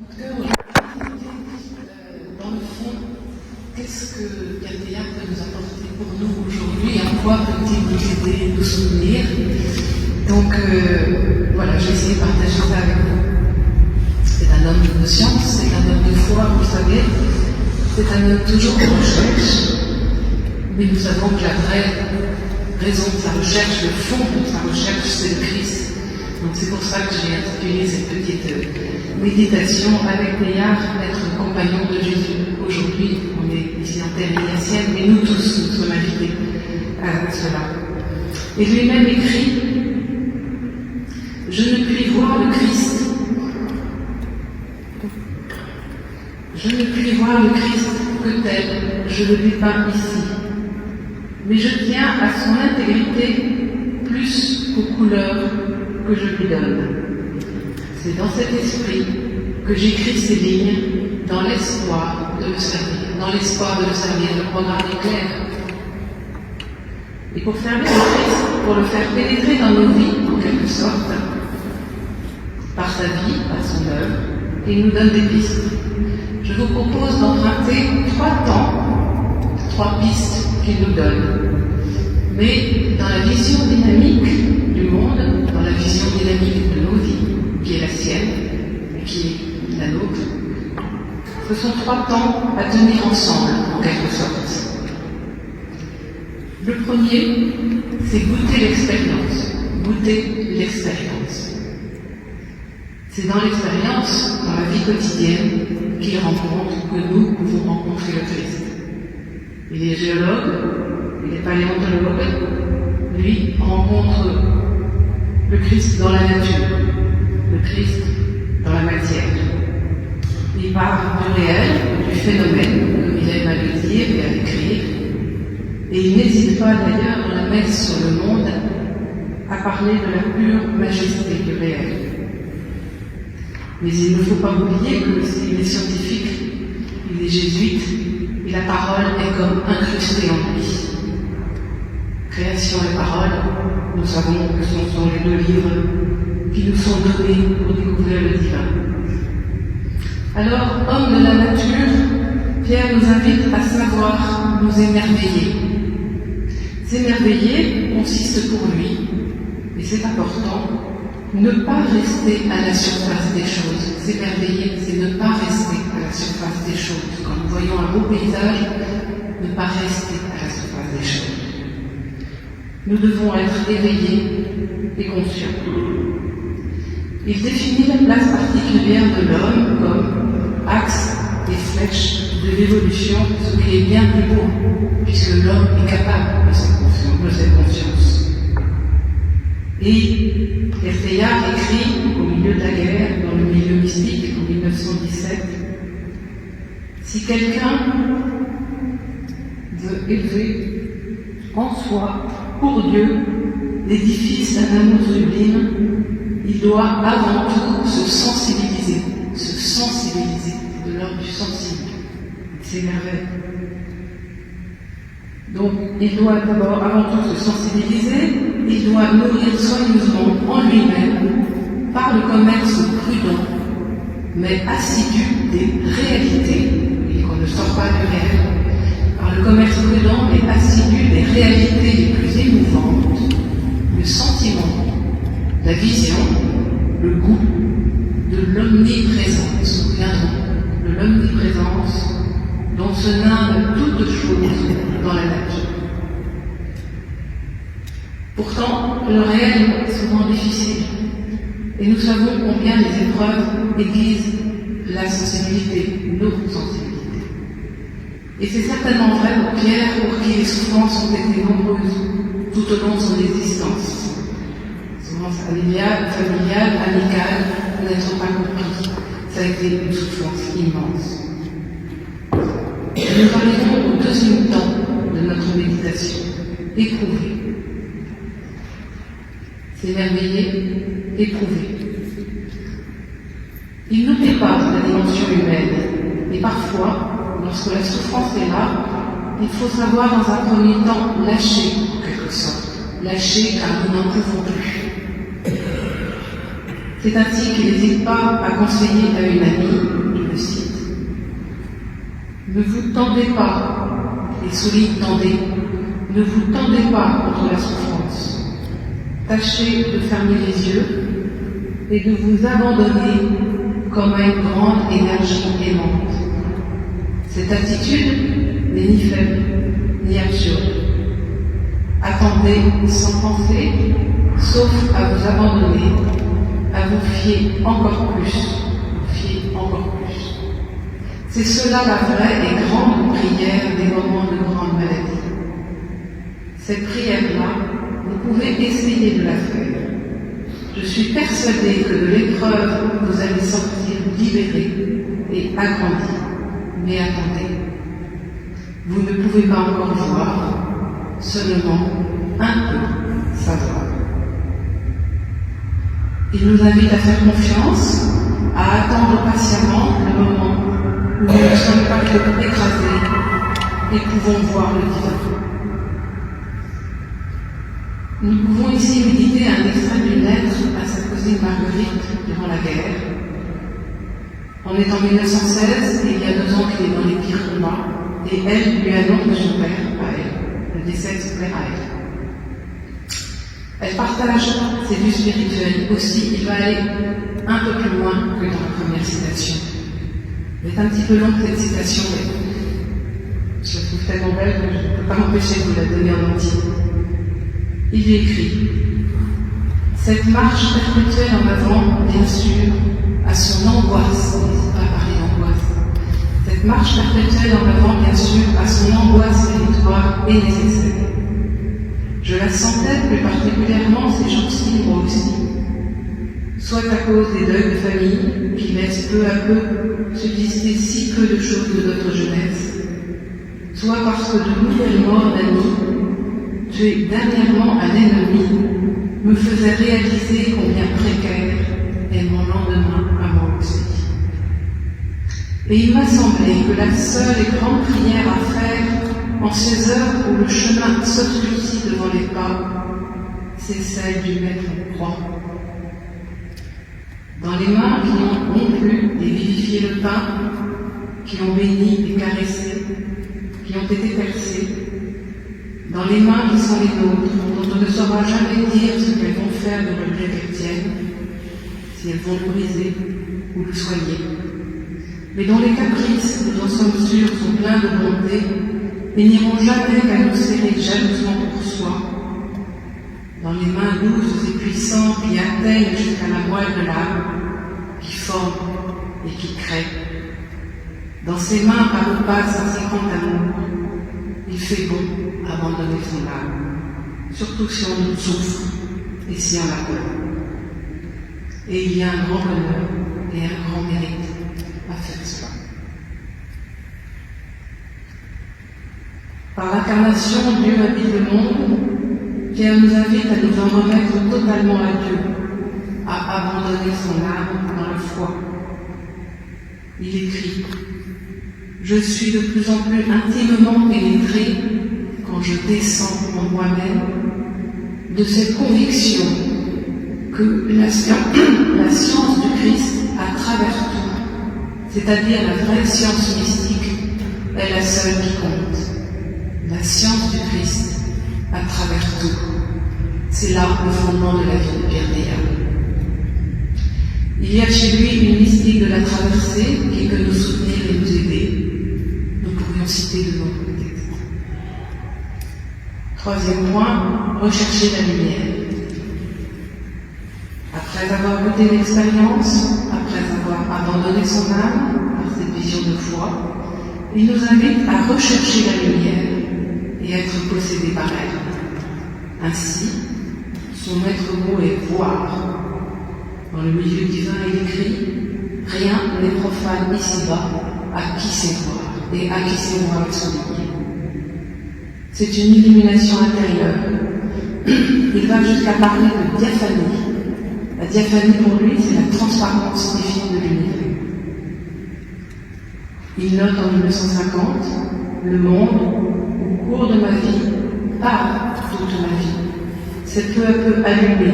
Dans le fond, qu'est-ce que Gabriel peut nous apporter pour nous aujourd'hui? À quoi peut-il nous aider, nous soutenir? Donc voilà, je vais essayer de partager ça avec vous. C'est un homme de science, c'est un homme de foi, vous savez. C'est un homme toujours en recherche. Mais nous savons que la vraie raison de sa recherche, le fond de sa recherche, c'est le Christ. Donc c'est pour ça que j'ai intitulé cette petite méditation avec Théard, être compagnon de Jésus. Aujourd'hui, on est ici en terre ignatienne, mais nous tous, nous sommes invités à cela. Et lui-même écrit: je ne puis voir le Christ. Je ne puis voir le Christ que tel, je le dépeins ici. Mais je tiens à son intégrité plus qu'aux couleurs que je lui donne. C'est dans cet esprit que j'écris ces lignes, dans l'espoir de le servir. Dans l'espoir de le servir, le programme est clair. Et pour servir le Christ, pour le faire pénétrer dans nos vies, en quelque sorte, par sa vie, par son œuvre, il nous donne des pistes. Je vous propose d'emprunter 3 pistes qu'il nous donne. Mais dans la vision dynamique du monde, dans la vision dynamique de nos vies, qui est la sienne, et qui est la nôtre, ce sont 3 temps à tenir ensemble, en quelque sorte. Le premier, c'est goûter l'expérience. Goûter l'expérience. C'est dans l'expérience, dans la vie quotidienne, qu'il rencontre, que nous pouvons rencontrer le Christ. Il est géologue, il est paléontologue, lui rencontre le Christ dans la nature, le Christ dans la matière. Il part du réel, du phénomène, comme il aime à le dire et à l'écrire, et il n'hésite pas d'ailleurs dans la messe sur le monde à parler de la pure majesté du réel. Mais il ne faut pas oublier qu'il est scientifique, il est jésuite, et la parole est comme incrustée en lui. Création et parole, nous savons que ce sont les 2 livres qui nous sont donnés pour découvrir le divin. Alors, homme de la nature, Pierre nous invite à savoir nous émerveiller. S'émerveiller consiste pour lui, et c'est important, ne pas rester à la surface des choses. S'émerveiller, c'est ne pas rester à la surface des choses. Quand nous voyons un beau paysage, ne pas rester à la surface des choses. Nous devons être éveillés et conscients. Il définit la place particulière de l'homme comme axe et flèche de l'évolution, ce qui est bien plus beau, puisque l'homme est capable de cette conscience. Et Théard écrit au milieu de la guerre, dans le milieu mystique, en 1917, si quelqu'un veut élever en soi, pour Dieu, l'édifice d'un amour sublime, il doit avant tout se sensibiliser de l'ordre du sensible. C'est merveilleux. Donc, il doit d'abord avant tout se sensibiliser, il doit nourrir soigneusement en lui-même, par le commerce prudent, mais assidu des réalités, et qu'on ne sort pas du réel, par le commerce prudent et assidu des réalités les plus émouvantes, le sentiment, la vision, le goût de l'omniprésence, souviendrons, de l'omniprésence dont se nimbe toute chose dans la nature. Pourtant, le réel est souvent difficile, et nous savons combien les épreuves aiguisent la sensibilité, nos sensibilités. Et c'est certainement vrai pour Pierre, pour qui les souffrances ont été nombreuses tout au long de son existence. Souffrance familiale, amicale, n'être pas compris. Ça a été une souffrance immense. Et nous arrivons au 2e temps de notre méditation, éprouver. S'émerveiller, éprouver. Il n'oublie pas la dimension humaine, et parfois, lorsque la souffrance est là, il faut savoir dans un premier temps lâcher, en quelque sorte. Lâcher car nous n'en pouvons plus. C'est ainsi qu'il n'hésite pas à conseiller à une amie, je le cite, « Ne vous tendez pas, les solides tendez, ne vous tendez pas contre la souffrance. Tâchez de fermer les yeux et de vous abandonner comme à une grande énergie aimante. Cette attitude n'est ni faible, ni absurde. Attendez sans penser, sauf à vous abandonner, à vous fier encore plus, C'est cela la vraie et grande prière des moments de grande maladie. Cette prière-là, vous pouvez essayer de la faire. Je suis persuadée que de l'épreuve, vous allez sortir libéré et agrandi. Mais attendez, vous ne pouvez pas encore voir, seulement un peu savoir. Il nous invite à faire confiance, à attendre patiemment le moment où nous ne sommes pas trop écrasés et pouvons voir le divin. Nous pouvons ici méditer un extrait d'une lettre à sa cousine Marguerite durant la guerre. On est en 1916 et il y a 2 ans qu'il est dans les pires combats, et elle lui annonce son père à elle, le décès de son père à elle. Elle partage ses vues spirituelles aussi, il va aller un peu plus loin que dans la première citation. Elle est un petit peu longue cette citation, mais je la trouve tellement belle que je ne peux pas m'empêcher de vous la donner en entier. Il y écrit « Cette marche perpétuelle en avant, bien sûr, a son angoisse, on n'hésite pas à parler d'angoisse. Cette marche perpétuelle en avant, bien sûr, a son angoisse méritoire et nécessaire. Je la sentais plus particulièrement ces jours-ci, moi aussi, soit à cause des deuils de famille qui laissent peu à peu subsister si peu de choses de notre jeunesse, soit parce que de nouvelles morts d'amis, tués dernièrement un ennemi, me faisaient réaliser combien précaire est mon lendemain à moi aussi. Et il m'a semblé que la seule et grande prière à faire en ces heures où le chemin s'obscurcit devant les pas, c'est celle du Maître en croix. Dans les mains qui ont rompu et vivifié le pain, qui ont béni et caressé, qui ont été percées, dans les mains qui sont les nôtres, dont on ne saura jamais dire ce qu'elles vont faire de l'objet qu'elles tiennent, si elles vont le briser ou le soigner, mais dont les caprices, nous en sommes sûrs, sont pleins de bonté et n'iront jamais qu'à nous serrer jalousement pour soi, dans les mains douces et puissantes qui atteignent jusqu'à la moelle de l'âme, qui forment et qui créent. Dans ces mains par où passe un si grand amour, il fait bon abandonner son âme, surtout si on nous souffre et si on la peur. Et il y a un grand bonheur et un grand mérite à faire cela. Par l'incarnation, Dieu habite le monde. Pierre nous invite à nous en remettre totalement à Dieu, à abandonner son âme dans la foi. Il écrit « Je suis de plus en plus intimement pénétré quand je descends en moi-même de cette conviction que la science du Christ à travers tout, c'est-à-dire la vraie science mystique, est la seule qui compte. La science du Christ à travers tout. C'est là le fondement de la vie de Pierre Deillat. Il y a chez lui une mystique de la traversée qui peut nous soutenir et nous aider. Nous pourrions citer de nombreux textes. 3e point, rechercher la lumière. Après avoir goûté l'expérience, après avoir abandonné son âme par cette vision de foi, il nous invite à rechercher la lumière et être possédé par elle. Ainsi, son maître mot est voir. Dans le milieu divin, il écrit « Rien n'est profane ici-bas, à qui sait voir, et à qui sait voir avec son lumière. » C'est une illumination intérieure. Il va jusqu'à parler de diaphanie. La diaphanie pour lui, c'est la transparence divine de l'univers. Il note en 1950 « Le monde, au cours de ma vie, par toute ma vie, s'est peu à peu allumé,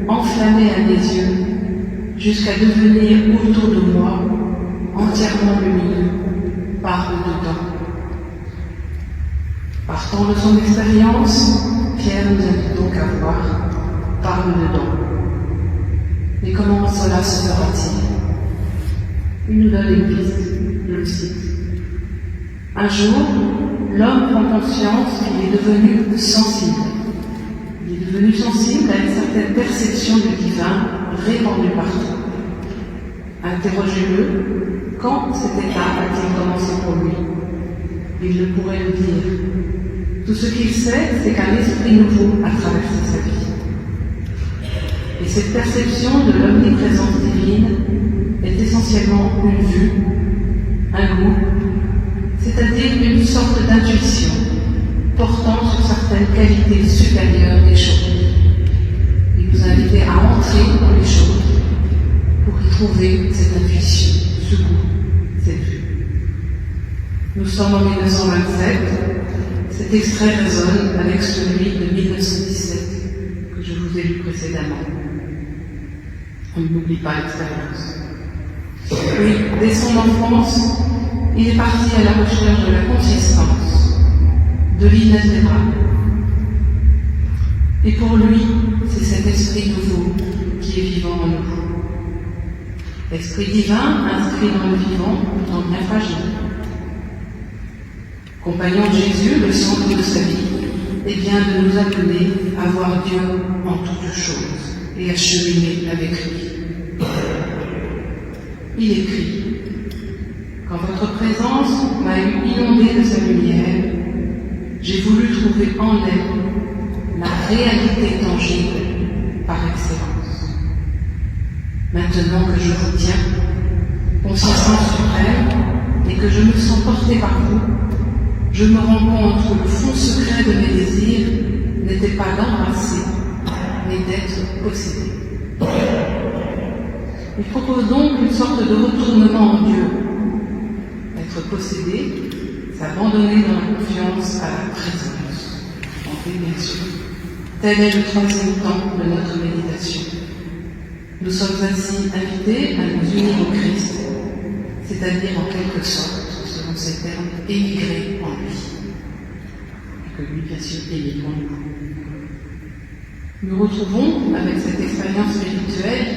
enflammé à mes yeux, jusqu'à devenir autour de moi entièrement lumineux par le dedans. Partant de son expérience, Pierre nous invite donc à voir par le dedans. Mais comment cela se fera-t-il? Il nous donne une piste, je le cite. Un jour, l'homme prend conscience qu'il est devenu sensible. Il est devenu sensible à une certaine perception du divin répandue partout. Interrogez-le, quand cet état a-t-il commencé pour lui? Il ne pourrait le dire. Tout ce qu'il sait, c'est qu'un esprit nouveau a traversé sa vie. Et cette perception de l'omniprésence divine est essentiellement une vue, un goût, c'est-à-dire une sorte d'intuition portant sur certaines qualités supérieures des choses. Il vous invite à entrer dans les choses pour y trouver cette intuition, ce goût, cette vue. Nous sommes en 1927, cet extrait résonne avec celui de 1917 que je vous ai lu précédemment. On n'oublie pas l'expérience. Oui, dès son enfance, il est parti à la recherche de la consistance, de l'inaltérable. Et pour lui, c'est cet esprit nouveau qui est vivant en nous. L'esprit divin inscrit dans le vivant, pourtant bien fragile. Compagnon de Jésus, le centre de sa vie, est bien de nous appeler à voir Dieu en toutes choses et à cheminer avec lui. Il écrit: quand votre présence m'a inondé de sa lumière, j'ai voulu trouver en elle la réalité tangible par excellence. Maintenant que je vous tiens, consistance suprême, et que je me sens porté par vous, je me rends compte que le fond secret de mes désirs n'était pas d'embrasser, mais d'être possédé. Il propose donc une sorte de retournement en Dieu. Être possédé, s'abandonner dans la confiance à la présence. En fait, bien sûr. Tel est le troisième temps de notre méditation. Nous sommes ainsi invités à nous unir au Christ, c'est-à-dire en quelque sorte, selon ces termes, émigrer en lui. Et que lui, bien sûr, émigre en nous. Nous retrouvons, avec cette expérience spirituelle,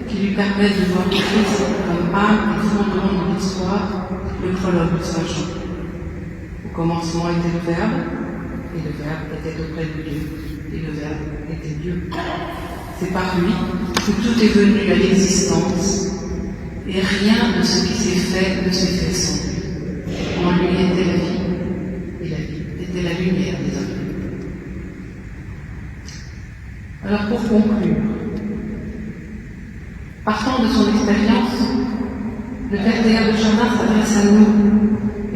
qui lui permet de voir le Christ comme âme et fondement de l'histoire, le prologue de Saint Jean. Au commencement était le Verbe, et le Verbe était auprès de Dieu, et le Verbe était Dieu. C'est par lui que tout est venu à l'existence, et rien de ce qui s'est fait ne s'est fait sans lui. En lui était la vie, et la vie était la lumière des hommes. Alors pour conclure, partant de son expérience, le Père Théa de Chardin s'adresse à nous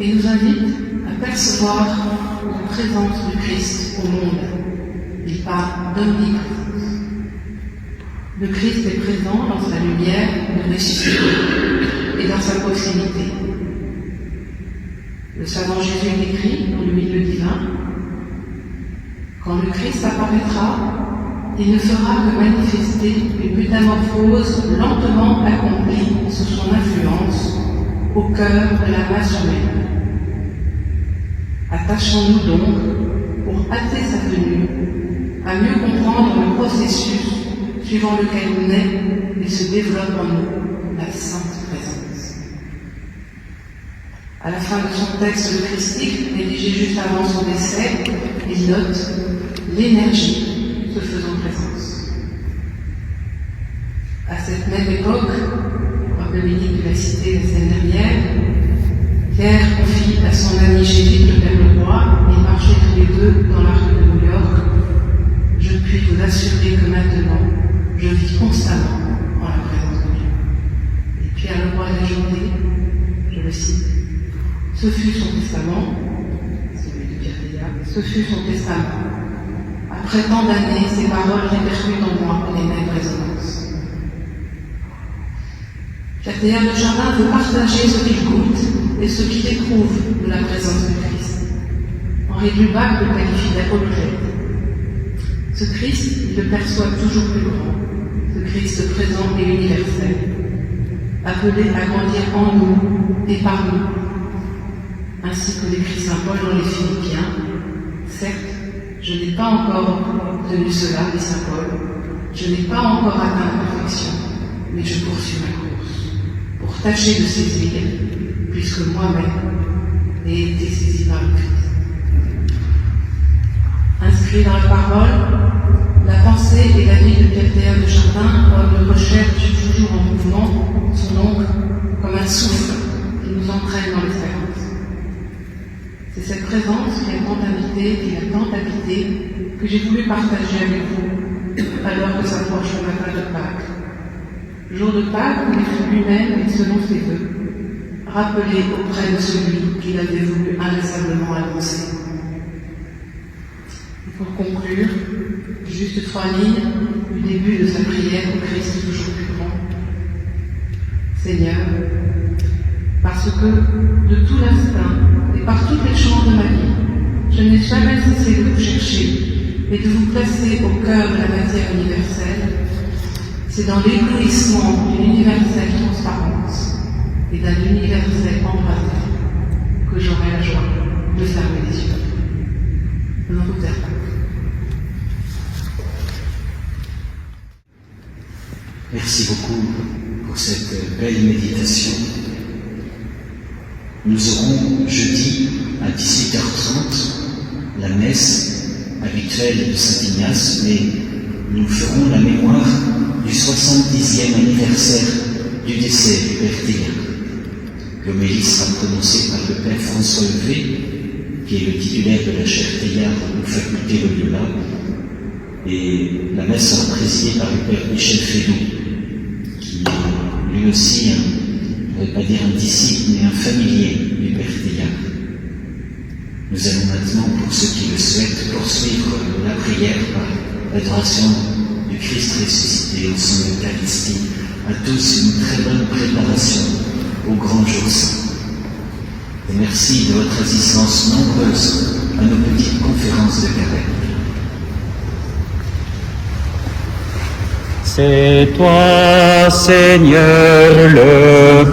et nous invite à percevoir la présence du Christ au monde. Il parle d'omniprésence. Le Christ est présent dans sa lumière de ressuscité et dans sa proximité. Le savant Jésus écrit dans le milieu divin: quand le Christ apparaîtra, il ne fera que manifester une métamorphose lentement accomplie sous son influence au cœur de la masse humaine. Attachons-nous donc, pour hâter sa venue, à mieux comprendre le processus suivant lequel naît et se développe en nous la sainte présence. À la fin de son texte le christique, rédigé juste avant son décès, il note l'énergie se faisant présence. À cette même époque, comme Dominique l'a cité la semaine dernière, Pierre confie à son ami Chédid le Père Leroy, ils marchaient tous les deux dans la rue de New York: je puis vous assurer que maintenant, je vis constamment en la présence de Dieu. Et Pierre Leroy l'a journée, je le cite: ce fut son testament, celui de Pierre Théa, ce fut son testament. Après tant d'années, ces paroles répercutent en moi les mêmes résonances. Pierre Théa de Chardin veut partager ce qu'il goûte et ce qu'il éprouve de la présence du Christ. Henri Lubac le qualifie d'apologète. Ce Christ, il le perçoit toujours plus grand, ce Christ présent et universel, appelé à grandir en nous et par nous, ainsi que l'écrit saint Paul dans les Philippiens. Certes, je n'ai pas encore obtenu cela, dit saint Paul, je n'ai pas encore atteint la perfection, mais je poursuis ma course, pour tâcher de saisir, puisque moi-même ai été saisi par le Christ. Inscrit dans la parole, la pensée et la vie de Pierre Théa de Chardin, homme de recherche toujours en mouvement, sont donc comme un souffle qui nous entraîne dans l'espérance. C'est cette présence qui a tant habité, que j'ai voulu partager avec vous, alors que s'approche le matin de Pâques. Jour de Pâques où il fut lui-même, et selon ses vœux, rappelé auprès de celui qu'il avait voulu inlassablement annoncer. Pour conclure, juste 3 lignes du début de sa prière au Christ toujours plus grand. Seigneur, parce que de tout l'instinct et par toutes les chances de ma vie, je n'ai jamais cessé de vous chercher et de vous placer au cœur de la matière universelle, c'est dans l'éblouissement d'une universelle transparence et d'un universel embrasé que j'aurai la joie de fermer les yeux. Venons vous faire. Merci beaucoup pour cette belle méditation. Nous aurons jeudi à 18h30 la messe habituelle de Saint Ignace, mais nous ferons la mémoire du 70e anniversaire du décès du Père Théa. L'homélie sera prononcée par le Père François Levé, qui est le titulaire de la chaire Théard aux facultés Loyola, et la messe sera présidée par le Père Michel Fédou, qui est lui aussi, on ne va pas dire un disciple, mais un familier du Père Théard. Nous allons maintenant, pour ceux qui le souhaitent, poursuivre la prière par l'adoration du Christ ressuscité au son d'Eucharistie. À tous, une très bonne préparation au grand jour saint. Et merci de votre assistance nombreuse à nos petites conférences de carême. C'est toi, Seigneur, le